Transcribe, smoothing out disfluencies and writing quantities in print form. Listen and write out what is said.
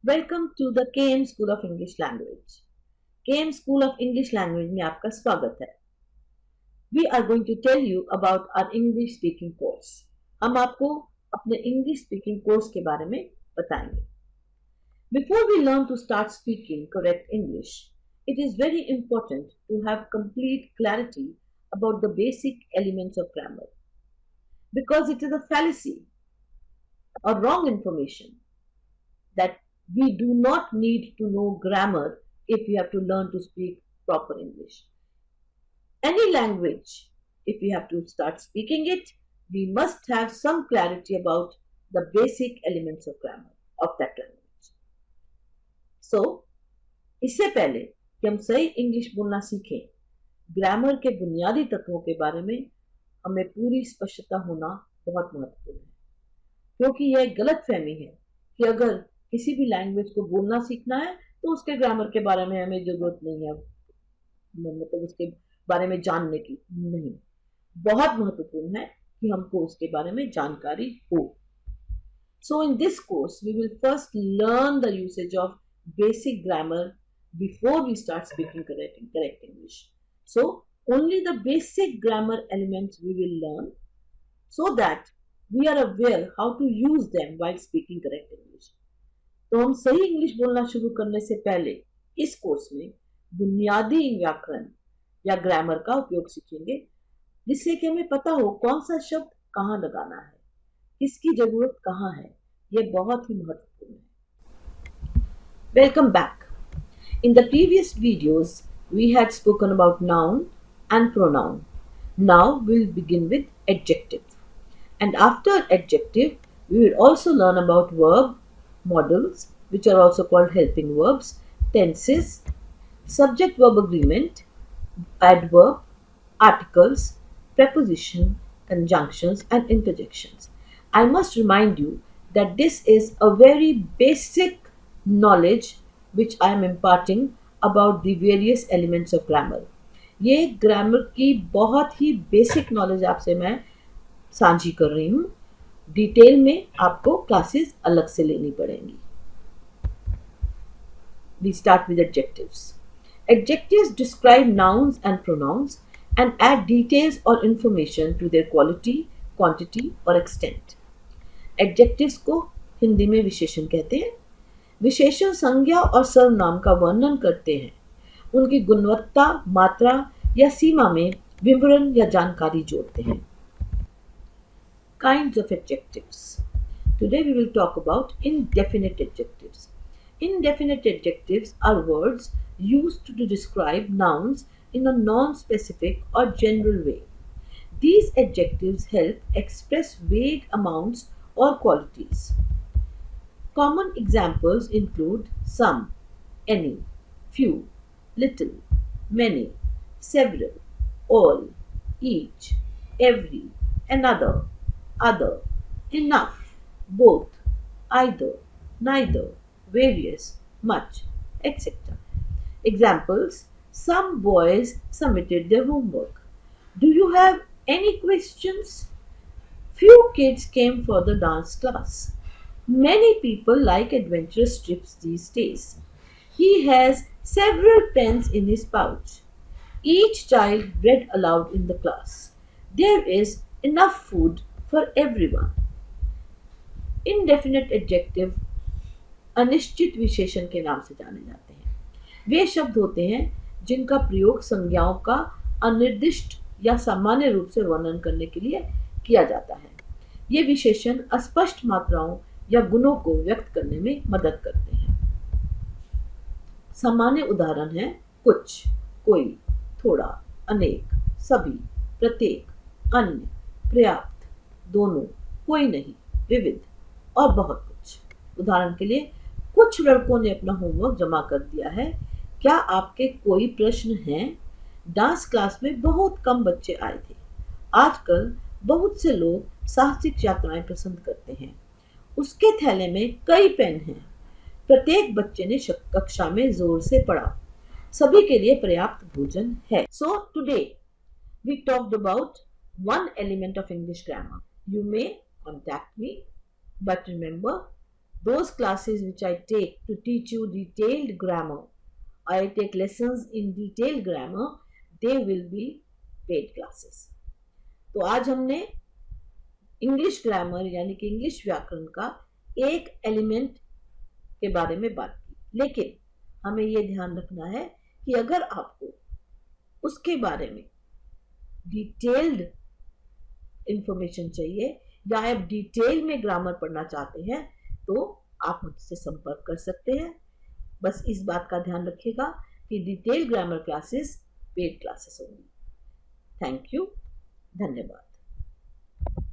Welcome to the KM school of English language. KM school of English language में आपका स्वागत है। We are going to tell you about our English speaking course. हम आपको अपने English speaking course के बारे में बताएंगे। Before we learn to start speaking correct English, it is very important to have complete clarity about the basic elements of grammar because it is a fallacy or wrong information that we do not need to know grammar if we have to learn to speak proper English. Any language, if we have to start speaking it, we must have some clarity about the basic elements of grammar of that language. So, इससे पहले कि हम सही English बोलना सीखें, grammar के बुनियादी तत्वों के बारे में हमें पूरी स्पष्टता होना बहुत महत्वपूर्ण है, क्योंकि यह गलत फहमी है कि अगर किसी भी लैंग्वेज को बोलना सीखना है तो उसके ग्रामर के बारे में हमें जरूरत नहीं है, मतलब उसके बारे में जानने की नहीं। बहुत महत्वपूर्ण है कि हमको उसके बारे में जानकारी हो। So in this course we will first learn the usage of basic grammar before we start speaking correct English. So only the basic grammar elements we will learn so that we are aware how to use them while speaking correct English. तो हम सही English बोलना शुरू करने से पहले इस course में बुनियादी व्याकरण या ग्रामर का उपयोग सीखेंगे, जिससे कि हमें पता हो कौन सा शब्द कहाँ लगाना है, किसकी जरूरत कहाँ है। यह बहुत ही महत्वपूर्ण है। Welcome back. In the previous videos we had spoken about noun and pronoun. Now we'll begin with adjective. And after adjective, we will also learn about verb, modals, which are also called helping verbs, tenses, subject verb agreement, adverb, articles, preposition, conjunctions, and interjections. I must remind you that this is a very basic knowledge which I am imparting about the various elements of grammar. ये grammar की बहुत ही basic knowledge आपसे मैं साझी कर रही हूँ। Detail में आपको क्लासेस अलग से लेनी पड़ेंगी। We start with adjectives. Adjectives describe nouns and pronouns and add details or information to their quality, quantity or extent. Adjectives को हिंदी में विशेषण कहते हैं। विशेषण संज्ञा और सर्वनाम का वर्णन करते हैं, उनकी गुणवत्ता, मात्रा या सीमा में विवरण या जानकारी जोड़ते हैं। Kinds of adjectives. Today we will talk about indefinite adjectives. Indefinite adjectives are words used to describe nouns in a non-specific or general way. These adjectives help express vague amounts or qualities. Common examples include some, any, few, little, many, several, all, each, every, another, other, enough, both, either, neither, various, much, etc. Examples: some boys submitted their homework. Do you have any questions? Few kids came for the dance class. Many people like adventurous trips these days. He has several pens in his pouch. Each child read aloud in the class. There is enough food for everyone. Indefinite adjective अनिश्चित विशेषण के नाम से जाने जाते हैं। वे शब्द होते हैं जिनका प्रयोग संज्ञाओं का अनिर्दिष्ट या सामान्य रूप से वर्णन करने के लिए किया जाता है। ये विशेषण अस्पष्ट मात्राओं या गुणों को व्यक्त करने में मदद करते हैं। सामान्य उदाहरण है कुछ, कोई, थोड़ा, अनेक, सभी, प्रत्येक, अन्य, पर्याप्त, दोनों, कोई नहीं, विविध और बहुत कुछ। उदाहरण के लिए, कुछ लड़कों ने अपना होमवर्क जमा कर दिया है। क्या आपके कोई प्रश्न हैं? डांस क्लास में बहुत कम बच्चे आए थे। आजकल बहुत से लोग साहसिक यात्राएं पसंद करते हैं। उसके थैले में कई पेन हैं। प्रत्येक बच्चे ने कक्षा में जोर से पढ़ा। सभी के लिए पर्याप्त भोजन है। So today we talked about one element of English grammar. You may contact me, but remember, those classes which I take to teach you detailed grammar, I take lessons in detailed grammar, they will be paid classes. तो आज हमने English grammar यानी कि English व्याकरण का एक element के बारे में बात की, लेकिन हमें यह ध्यान रखना है कि अगर आपको उसके बारे में डिटेल्ड इंफॉर्मेशन चाहिए या आप डिटेल में ग्रामर पढ़ना चाहते हैं तो आप मुझसे संपर्क कर सकते हैं। बस इस बात का ध्यान रखिएगा कि detail grammar classes paid classes होंगी। थैंक यू, धन्यवाद।